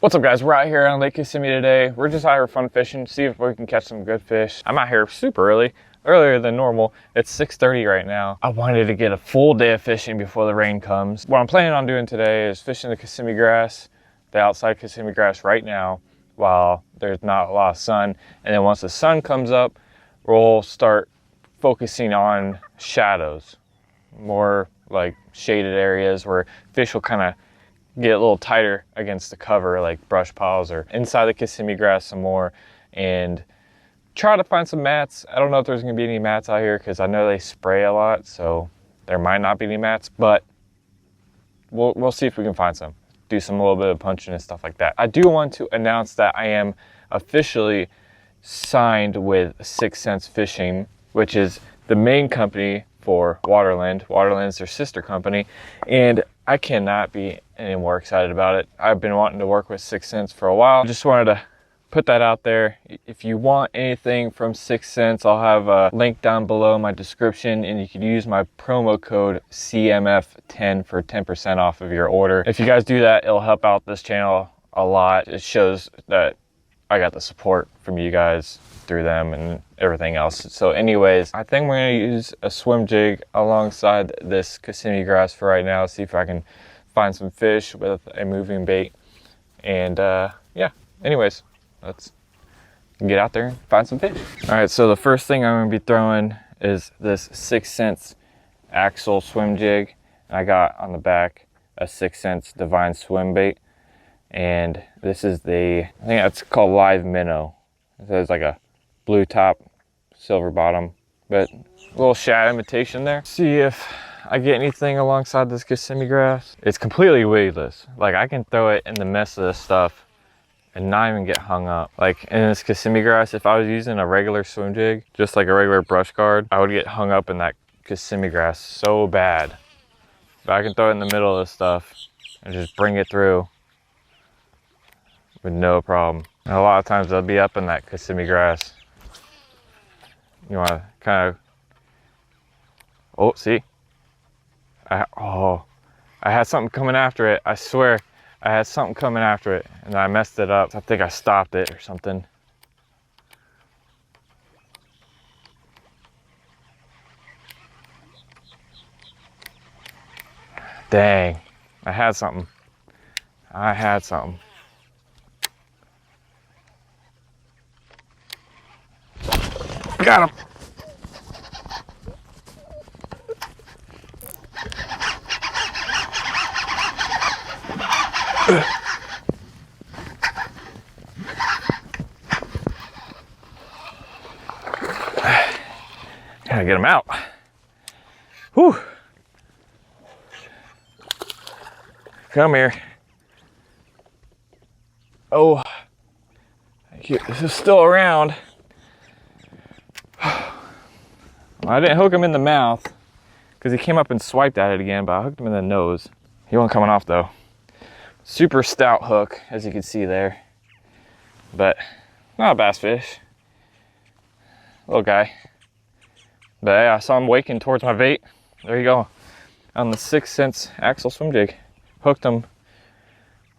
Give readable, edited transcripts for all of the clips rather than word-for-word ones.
What's up, guys? We're out here on Lake Kissimmee today. We're just out here fun fishing, see if we can catch some good fish. I'm out here super early, earlier than normal. It's 6:30 right now. I wanted to get a full day of fishing before the rain comes. What I'm planning on doing today is fishing the Kissimmee grass, the outside Kissimmee grass right now, while there's not a lot of sun. And then once the sun comes up, we'll start focusing on shadows, more like shaded areas where fish will kind of get a little tighter against the cover, like brush piles, or inside the Kissimmee grass some more, and try to find some mats. I don't know if there's gonna be any mats out here because I know they spray a lot, so there might not be any mats, but we'll see if we can find some. Do a little bit of punching and stuff like that. I do want to announce that I am officially signed with 6 Cents Fishing, which is the main company for Waterland. Waterland's their sister company, and I cannot be any more excited about it. I've been wanting to work with 6 Cents for a while. Just wanted to put that out there. If you want anything from 6 Cents, I'll have a link down below in my description, and you can use my promo code CMF10 for 10% off of your order. If you guys do that, it'll help out this channel a lot. It shows that I got the support from you guys through them and everything else. So anyways, I think we're gonna use a swim jig alongside this Kissimmee grass for right now, see if I can find some fish with a moving bait. And yeah, anyways, let's get out there and find some fish. All right, so the first thing I'm gonna be throwing is this 6 Cents axle swim jig. And I got on the back a 6 Cents Divine Swimbait. And this is I think that's called Live Minnow. So it's like a blue top, silver bottom, but a little shad imitation there. See if I get anything alongside this Kissimmee grass. It's completely weedless. Like, I can throw it in the mess of this stuff and not even get hung up. Like in this Kissimmee grass, if I was using a regular swim jig, just like a regular brush guard, I would get hung up in that Kissimmee grass so bad. But I can throw it in the middle of this stuff and just bring it through with no problem. And a lot of times they'll be up in that Kissimmee grass. You want to kind of, oh, see, I had something coming after it. I swear I had something coming after it and I messed it up. I think I stopped it or something. Dang, I had something. Got him. Gotta get him out. Whew. Come here. Oh, this is still around. I didn't hook him in the mouth because he came up and swiped at it again, but I hooked him in the nose. He wasn't coming off though. Super stout hook, as you can see there, but not a bass fish. Little guy. But yeah, I saw him waking towards my bait. There you go, on the 6 Cents axle swim jig. Hooked him,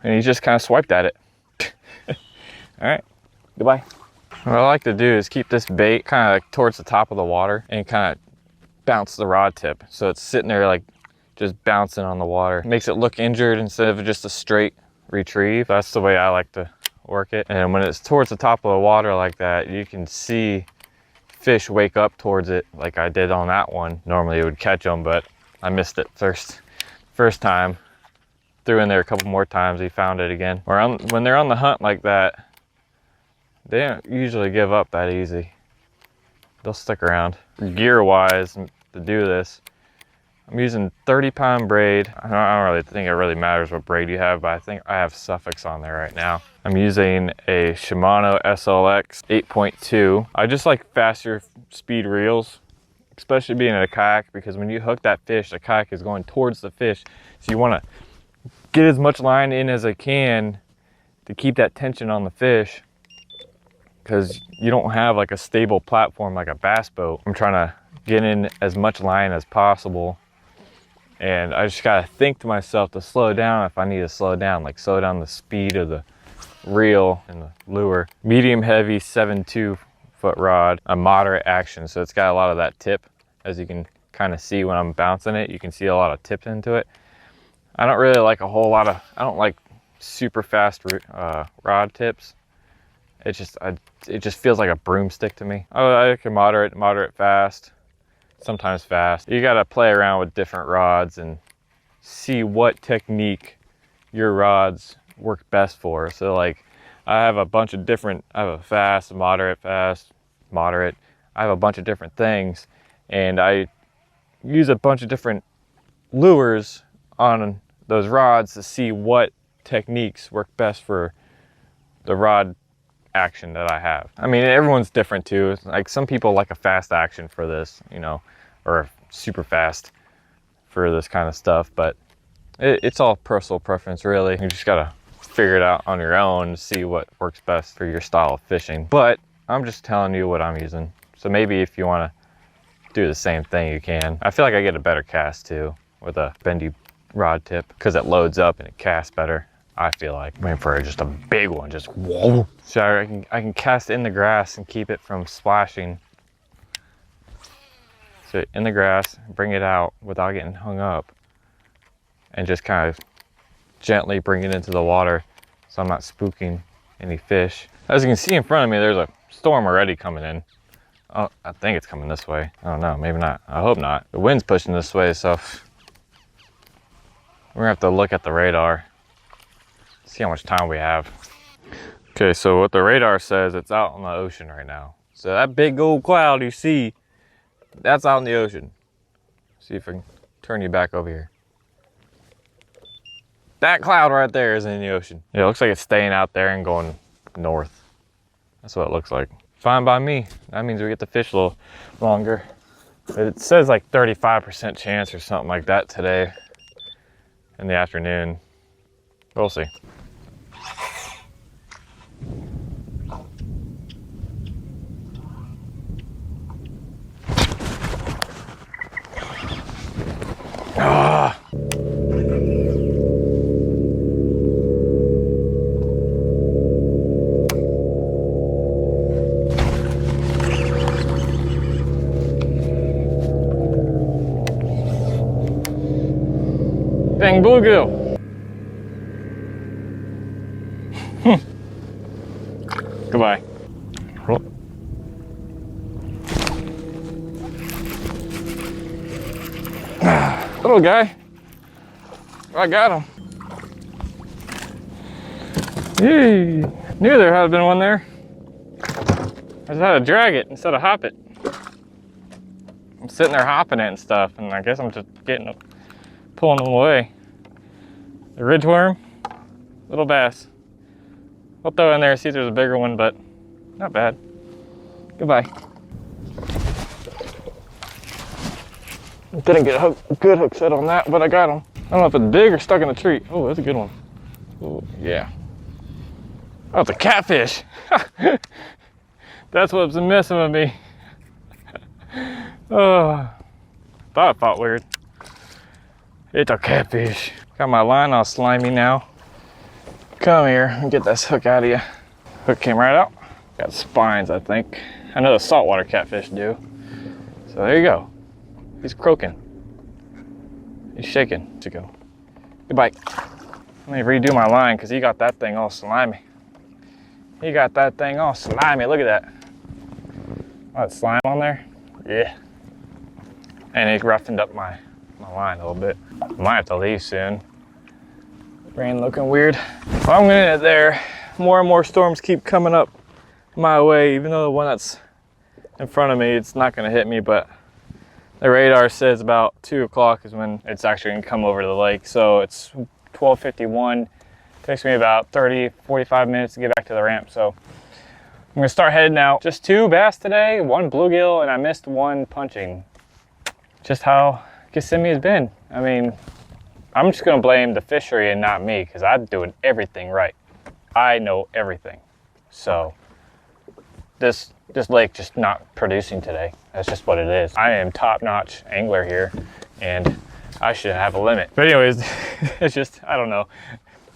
and he just kind of swiped at it. All right, goodbye. What I like to do is keep this bait kind of like towards the top of the water and kind of bounce the rod tip. So it's sitting there like just bouncing on the water. Makes it look injured instead of just a straight retrieve. That's the way I like to work it. And when it's towards the top of the water like that, you can see fish wake up towards it like I did on that one. Normally it would catch them, but I missed it first time. Threw in there a couple more times, he found it again. When they're on the hunt like that, they don't usually give up that easy. They'll stick around. Gear wise, to do this, I'm using 30-pound braid. I don't really think it really matters what braid you have, but I think I have Suffix on there right now. I'm using a Shimano SLX 8.2. I just like faster speed reels, especially being in a kayak, because when you hook that fish, the kayak is going towards the fish. So you want to get as much line in as I can to keep that tension on the fish, because you don't have like a stable platform like a bass boat. I'm trying to get in as much line as possible, and I just gotta think to myself to slow down if I need to slow down, like slow down the speed of the reel and the lure. Medium heavy 7.2 foot rod, a moderate action. So it's got a lot of that tip, as you can kind of see when I'm bouncing it. You can see a lot of tips into it. I don't really like a whole lot of, I don't like super fast rod tips. It just feels like a broomstick to me. I like a moderate fast, sometimes fast. You gotta play around with different rods and see what technique your rods work best for. So like, I have a bunch of different, I have a fast, moderate. I have a bunch of different things, and I use a bunch of different lures on those rods to see what techniques work best for the rod action that I have. I mean, everyone's different too. Like some people like a fast action for this, you know, or super fast for this kind of stuff, but it's all personal preference really. You just gotta figure it out on your own to see what works best for your style of fishing. But I'm just telling you what I'm using. So maybe if you wanna do the same thing, you can. I feel like I get a better cast too with a bendy rod tip because it loads up and it casts better. I feel like I'm waiting for just a big one, just whoa. So I can cast in the grass and keep it from splashing. So in the grass, bring it out without getting hung up, and just kind of gently bring it into the water so I'm not spooking any fish. As you can see in front of me, there's a storm already coming in. Oh, I think it's coming this way. I don't know, maybe not. I hope not. The wind's pushing this way, so we're gonna have to look at the radar, see how much time we have. Okay, so what the radar says, it's out in the ocean right now. So that big old cloud you see, that's out in the ocean. See if I can turn you back over here. That cloud right there is in the ocean. Yeah, it looks like it's staying out there and going north. That's what it looks like. Fine by me. That means we get to fish a little longer. But it says like 35% chance or something like that today in the afternoon. We'll see. Ah. Dang bluegill. Goodbye. Little guy. I got him. Yay. Knew there had been one there. I just had to drag it instead of hop it. I'm sitting there hopping it and stuff, and I guess I'm just pulling them away. The ridgeworm, little bass. I'll throw it in there and see if there's a bigger one, but not bad. Goodbye. Didn't get a good hook set on that, but I got him. I don't know if it's big or stuck in a tree. Oh, that's a good one. Oh, yeah. Oh, it's a catfish. That's what's messing with me. Oh, thought it felt weird. It's a catfish. Got my line all slimy now. Come here and get this hook out of you. Hook came right out. Got spines, I think. I know the saltwater catfish do. So there you go. He's croaking. He's shaking. To go. Goodbye. Let me redo my line because he got that thing all slimy. He got that thing all slimy. Look at that. Oh, that slime on there? Yeah. And it roughened up my line a little bit. I might have to leave soon. Rain looking weird. Well, I'm gonna end it there. More and more storms keep coming up my way, even though the one that's in front of me, it's not gonna hit me, but the radar says about 2 o'clock is when it's actually gonna come over to the lake. So it's 12:51. Takes me about 30, 45 minutes to get back to the ramp. So I'm gonna start heading out. Just 2 bass today, 1 bluegill, and I missed 1 punching. Just how Kissimmee has been. I mean, I'm just gonna blame the fishery and not me, because I'm doing everything right. I know everything. So this lake just not producing today. That's just what it is. I am top-notch angler here, and I should have a limit. But anyways, it's just, I don't know.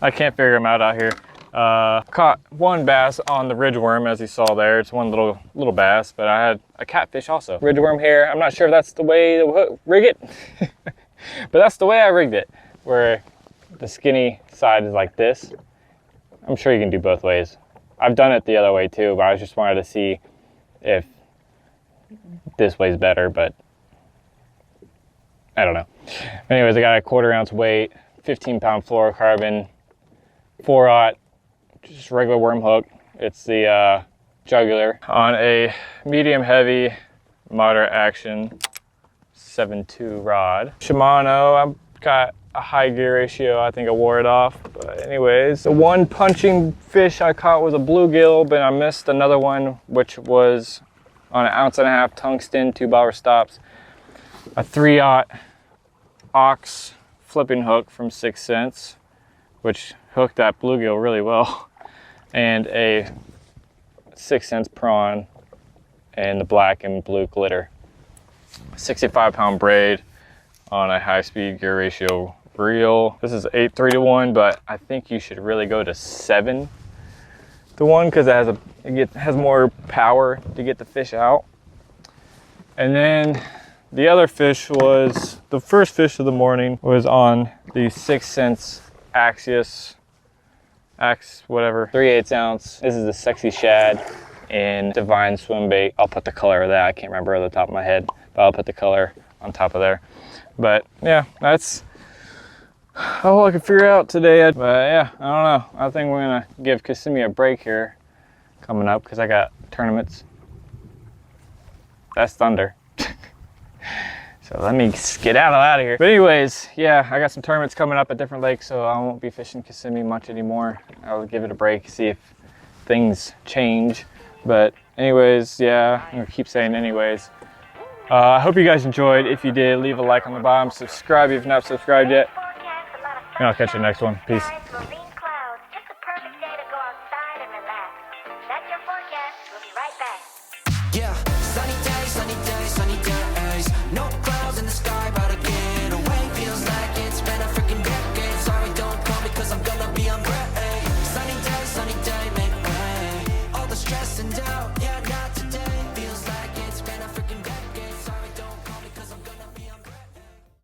I can't figure them out here. Caught one bass on the ridgeworm, as you saw there. It's one little bass, but I had a catfish also. Ridgeworm here. I'm not sure if that's the way to rig it, but that's the way I rigged it, where the skinny side is like this. I'm sure you can do both ways. I've done it the other way too, but I just wanted to see if this way's better, but I don't know. Anyways, I got a 1/4 ounce weight, 15-pound fluorocarbon, 4/0, just regular worm hook. It's the Jugular on a medium heavy, moderate action 7.2 rod. Shimano, I've got a high gear ratio. I think I wore it off. But anyways, the one punching fish I caught was a bluegill, but I missed another one, which was on an 1.5 ounce tungsten, 2-bobber stops, a 3/0 ox flipping hook from 6 cents, which hooked that bluegill really well, and a 6 cents prawn and the black and blue glitter. 65-pound braid on a high-speed gear ratio reel. This is 8:3 to 1, but I think you should really go to 7 to 1 because it has more power to get the fish out. And then the other fish was, the first fish of the morning was on the 6 cents Axius, whatever, 3/8 ounce. This is the Sexy Shad in Divine Swimbait. I'll put the color of that. I can't remember off the top of my head, but I'll put the color on top of there. But yeah, that's all I could figure out today. But yeah, I don't know. I think we're gonna give Kissimmee a break here coming up because I got tournaments. That's thunder. So let me skedaddle out of here. But anyways, yeah, I got some tournaments coming up at different lakes, so I won't be fishing Kissimmee much anymore. I'll give it a break, see if things change. But anyways, yeah, I'm gonna keep saying anyways. I hope you guys enjoyed. If you did, leave a like on the bottom, subscribe if you've not subscribed yet, and I'll catch you in the next one. Peace. Yeah.